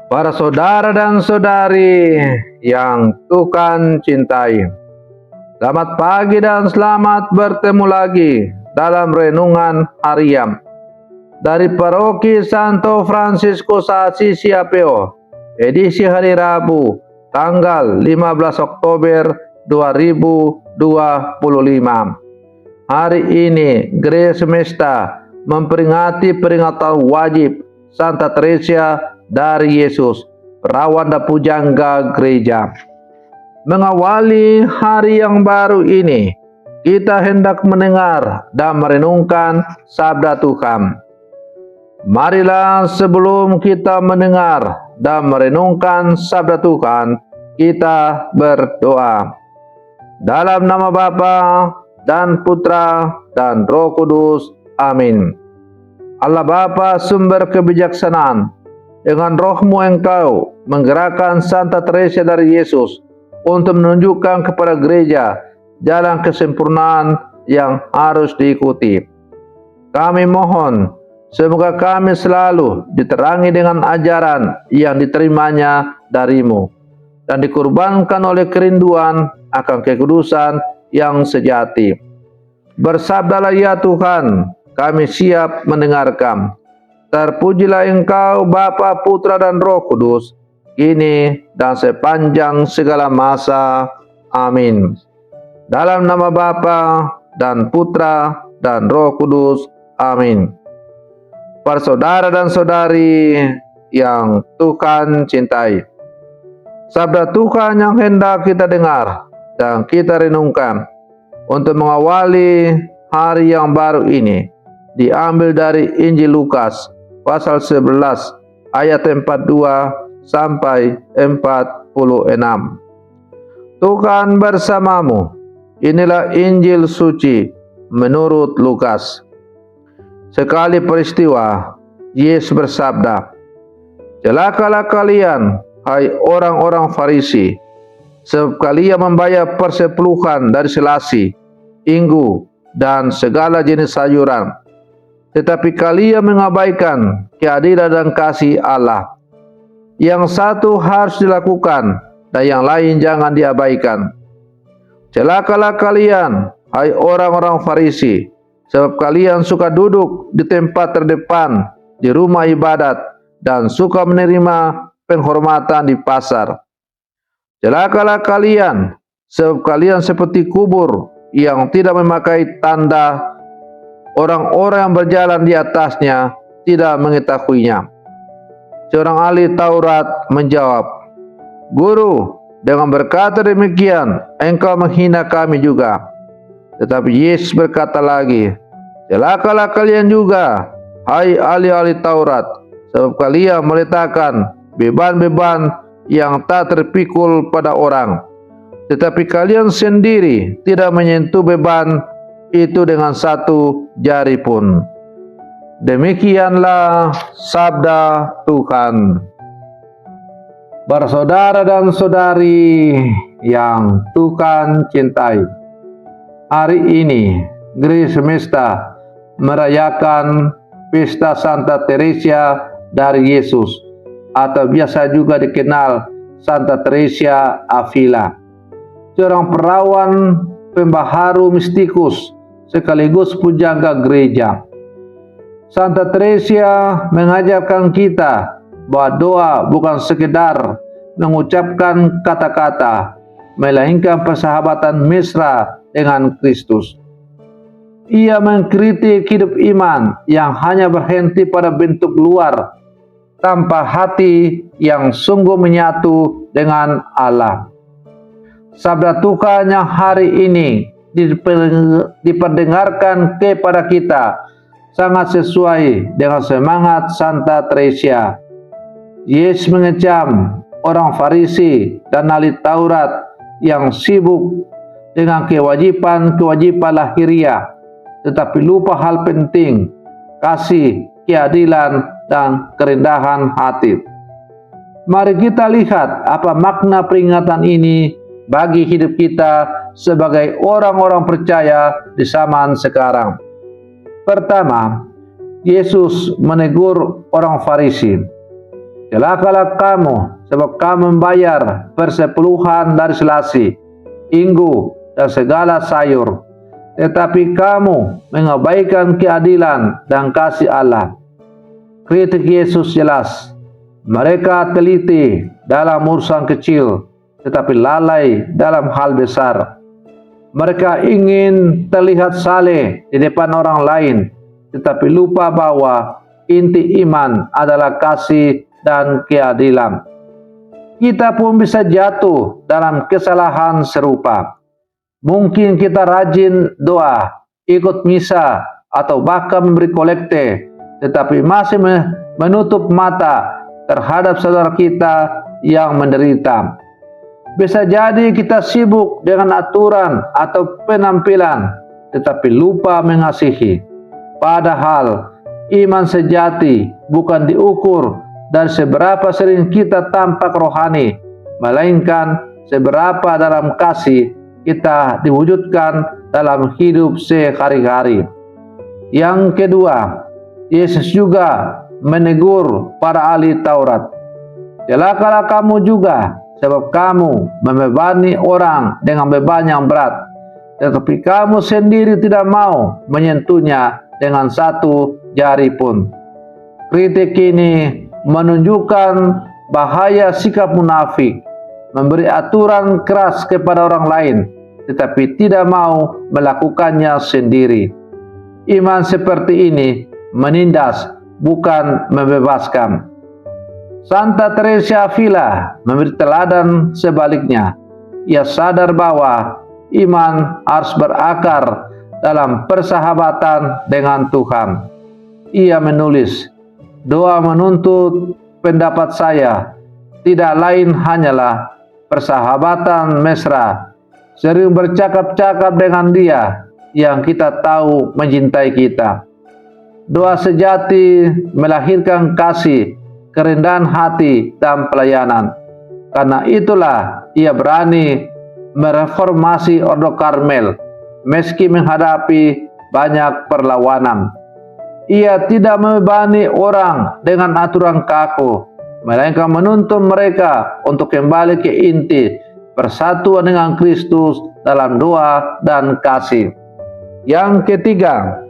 Para saudara dan saudari yang Tuhan cintai, selamat pagi dan selamat bertemu lagi dalam renungan harian dari Paroki Santo Fransiskus Assisi APO, edisi hari Rabu, tanggal 15 Oktober 2025. Hari ini Gereja Semesta memperingati peringatan wajib Santa Teresia dari Yesus, perawan dan pujangga gereja. Mengawali hari yang baru ini, kita hendak mendengar dan merenungkan sabda Tuhan. Marilah sebelum kita mendengar dan merenungkan sabda Tuhan, kita berdoa. Dalam nama Bapa dan Putra dan Roh Kudus. Amin. Allah Bapa sumber kebijaksanaan, dengan roh-Mu Engkau menggerakkan Santa Teresia dari Yesus untuk menunjukkan kepada gereja jalan kesempurnaan yang harus diikuti. Kami mohon, semoga kami selalu diterangi dengan ajaran yang diterimanya dari-Mu dan dikurbankan oleh kerinduan akan kekudusan yang sejati. Bersabdalah ya Tuhan, kami siap mendengarkan. Terpujilah Engkau Bapa, Putra dan Roh Kudus, kini dan sepanjang segala masa. Amin. Dalam nama Bapa dan Putra dan Roh Kudus. Amin. Para saudara dan saudari yang Tuhan cintai, sabda Tuhan yang hendak kita dengar dan kita renungkan untuk mengawali hari yang baru ini diambil dari Injil Lukas pasal 11 ayat 42 sampai 46. Tuhan bersamamu. Inilah Injil suci menurut Lukas. Sekali peristiwa, Yesus bersabda, "Celakalah kalian, hai orang-orang Farisi, sebab kalian membayar persepuluhan dari selasi, inggu, dan segala jenis sayuran, tetapi kalian mengabaikan keadilan dan kasih Allah. Yang satu harus dilakukan dan yang lain jangan diabaikan. Celakalah kalian, hai orang-orang Farisi, sebab kalian suka duduk di tempat terdepan di rumah ibadat dan suka menerima penghormatan di pasar. Celakalah kalian, sebab kalian seperti kubur yang tidak memakai tanda. Orang-orang yang berjalan di atasnya tidak mengetahuinya." Seorang ahli Taurat menjawab, "Guru, dengan berkata demikian, engkau menghina kami juga." Tetapi Yesus berkata lagi, "Celakalah kalian juga, hai ahli-ahli Taurat, sebab kalian meletakkan beban-beban yang tak terpikul pada orang, tetapi kalian sendiri tidak menyentuh beban itu dengan satu jari pun." Demikianlah sabda Tuhan. Para saudara dan saudari yang Tuhan cintai, hari ini Gereja Semesta merayakan pesta Santa Teresia dari Yesus, atau biasa juga dikenal Santa Teresia Avila, seorang perawan pembaharu mistikus sekaligus pujangga gereja. Santa Teresia mengajarkan kita bahwa doa bukan sekedar mengucapkan kata-kata, melainkan persahabatan mesra dengan Kristus. Ia mengkritik hidup iman yang hanya berhenti pada bentuk luar, tanpa hati yang sungguh menyatu dengan Allah. Sabda Tuhan yang hari ini diperdengarkan kepada kita sangat sesuai dengan semangat Santa Teresia. Yesus mengecam orang Farisi dan ahli Taurat yang sibuk dengan kewajiban lahiriah, tetapi lupa hal penting, kasih, keadilan, dan kerendahan hati. Mari kita lihat apa makna peringatan ini bagi hidup kita sebagai orang-orang percaya di zaman sekarang. Pertama, Yesus menegur orang Farisi. Celakalah kamu, sebab kamu membayar persepuluhan dari selasi, inggu, dan segala sayur. Tetapi kamu mengabaikan keadilan dan kasih Allah. Kritik Yesus jelas. Mereka teliti dalam urusan kecil, tetapi lalai dalam hal besar. Mereka ingin terlihat saleh di depan orang lain, tetapi lupa bahwa inti iman adalah kasih dan keadilan. Kita pun bisa jatuh dalam kesalahan serupa. Mungkin kita rajin doa, ikut misa, atau bahkan memberi kolekte, tetapi masih menutup mata terhadap saudara kita yang menderita. Bisa jadi kita sibuk dengan aturan atau penampilan, tetapi lupa mengasihi. Padahal iman sejati bukan diukur dari seberapa sering kita tampak rohani, melainkan seberapa dalam kasih kita diwujudkan dalam hidup sehari-hari. Yang kedua, Yesus juga menegur para ahli Taurat. Celakalah kamu juga, sebab kamu membebani orang dengan beban yang berat, tetapi kamu sendiri tidak mau menyentuhnya dengan satu jari pun. Kritik ini menunjukkan bahaya sikap munafik, memberi aturan keras kepada orang lain, tetapi tidak mau melakukannya sendiri. Iman seperti ini menindas, bukan membebaskan. Santa Teresa Avila memberi teladan sebaliknya. Ia sadar bahwa iman harus berakar dalam persahabatan dengan Tuhan. Ia menulis, doa menuntut pendapat saya tidak lain hanyalah persahabatan mesra, sering bercakap-cakap dengan Dia yang kita tahu mencintai kita. Doa sejati melahirkan kasih, kerendahan hati, dan pelayanan. Karena itulah ia berani mereformasi Ordo Karmel meski menghadapi banyak perlawanan. Ia tidak membebani orang dengan aturan kaku, melainkan menuntun mereka untuk kembali ke inti persatuan dengan Kristus dalam doa dan kasih. Yang ketiga,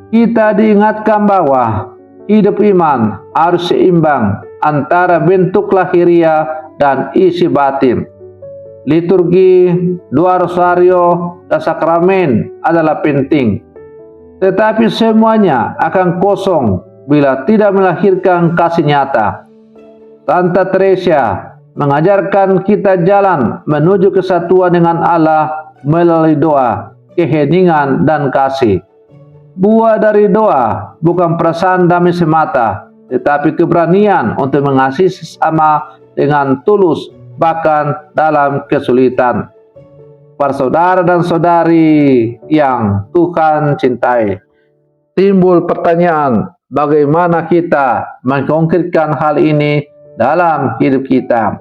kita diingatkan bahwa hidup iman harus seimbang antara bentuk lahiriah dan isi batin. Liturgi, doa rosario, dan sakramen adalah penting, tetapi semuanya akan kosong bila tidak melahirkan kasih nyata. Santa Teresa mengajarkan kita jalan menuju kesatuan dengan Allah melalui doa, keheningan, dan kasih. Buah dari doa bukan perasaan damai semata, tetapi keberanian untuk mengasihi sesama dengan tulus, bahkan dalam kesulitan. Para saudara dan saudari yang Tuhan cintai, timbul pertanyaan, bagaimana kita mengkonkretkan hal ini dalam hidup kita?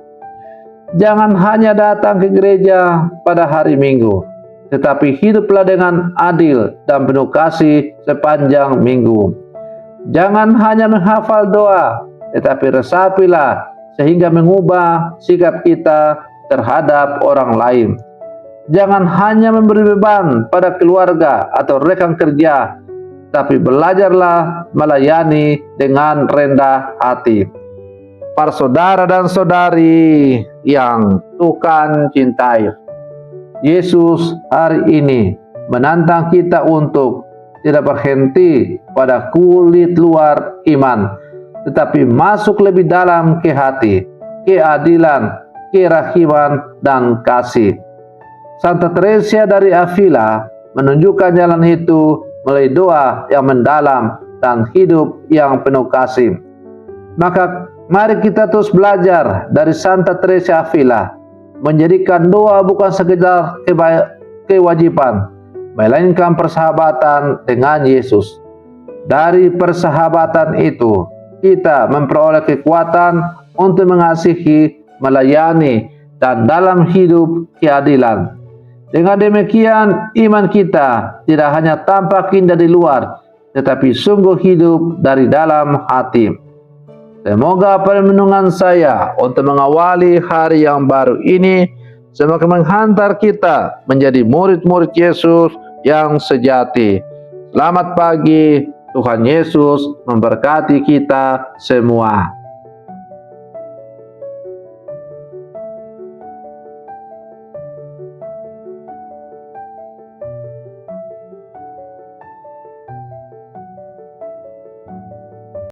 Jangan hanya datang ke gereja pada hari Minggu, tetapi hiduplah dengan adil dan penuh kasih sepanjang minggu. Jangan hanya menghafal doa, tetapi resapilah sehingga mengubah sikap kita terhadap orang lain. Jangan hanya memberi beban pada keluarga atau rekan kerja, tapi belajarlah melayani dengan rendah hati. Para saudara dan saudari yang Tuhan cintai, Yesus hari ini menantang kita untuk tidak berhenti pada kulit luar iman, tetapi masuk lebih dalam ke hati, keadilan, kerahiman, dan kasih. Santa Teresa dari Avila menunjukkan jalan itu melalui doa yang mendalam dan hidup yang penuh kasih. Maka mari kita terus belajar dari Santa Teresa Avila, menjadikan doa bukan sekedar kewajiban, melainkan persahabatan dengan Yesus. Dari persahabatan itu, kita memperoleh kekuatan untuk mengasihi, melayani, dan dalam hidup keadilan. Dengan demikian, iman kita tidak hanya tampak indah di luar, tetapi sungguh hidup dari dalam hati. Semoga permenungan saya untuk mengawali hari yang baru ini semakin menghantar kita menjadi murid-murid Yesus yang sejati. Selamat pagi, Tuhan Yesus memberkati kita semua.